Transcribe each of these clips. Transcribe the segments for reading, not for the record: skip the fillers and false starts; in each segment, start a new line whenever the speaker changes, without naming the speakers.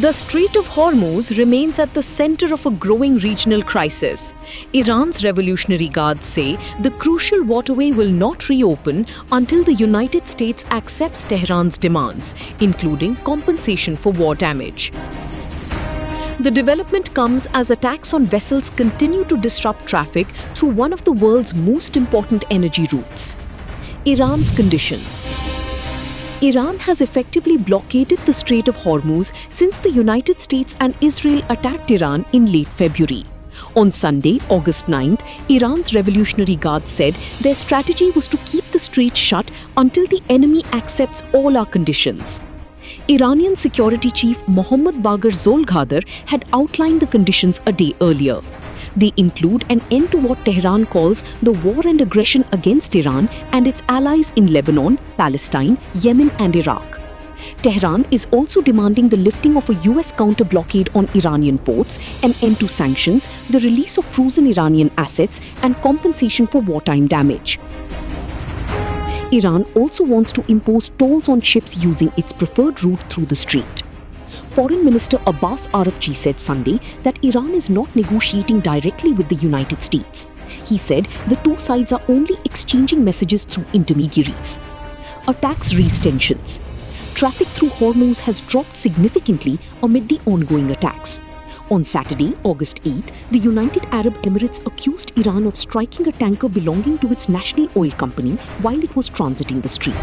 The Strait of Hormuz remains at the center of a growing regional crisis. Iran's Revolutionary Guards say the crucial waterway will not reopen until the United States accepts Tehran's demands, including compensation for war damage. The development comes as attacks on vessels continue to disrupt traffic through one of the world's most important energy routes. Iran's conditions. Iran has effectively blockaded the Strait of Hormuz since the United States and Israel attacked Iran in late February. On Sunday, August 9th, Iran's Revolutionary Guard said their strategy was to keep the strait shut until the enemy accepts all our conditions. Iranian Security Chief Mohammad Bagher Zolghadar had outlined the conditions a day earlier. They include an end to what Tehran calls the war and aggression against Iran and its allies in Lebanon, Palestine, Yemen and Iraq. Tehran is also demanding the lifting of a US counter-blockade on Iranian ports, an end to sanctions, the release of frozen Iranian assets and compensation for wartime damage. Iran also wants to impose tolls on ships using its preferred route through the strait. Foreign Minister Abbas Araghchi said Sunday that Iran is not negotiating directly with the United States. He said the two sides are only exchanging messages through intermediaries. Attacks raise tensions. Traffic through Hormuz has dropped significantly amid the ongoing attacks. On Saturday, August 8th, the United Arab Emirates accused Iran of striking a tanker belonging to its national oil company while it was transiting the strait.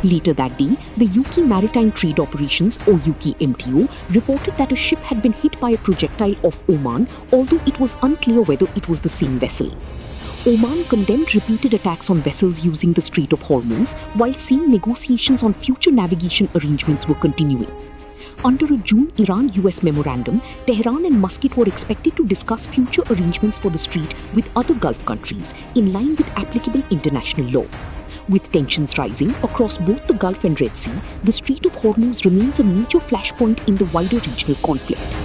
Later that day, the UK Maritime Trade Operations, or UKMTO, reported that a ship had been hit by a projectile off Oman, although it was unclear whether it was the same vessel. Oman condemned repeated attacks on vessels using the Strait of Hormuz, while saying negotiations on future navigation arrangements were continuing. Under a June Iran-US memorandum, Tehran and Muscat were expected to discuss future arrangements for the strait with other Gulf countries, in line with applicable international law. With tensions rising across both the Gulf and Red Sea, the Strait of Hormuz remains a major flashpoint in the wider regional conflict.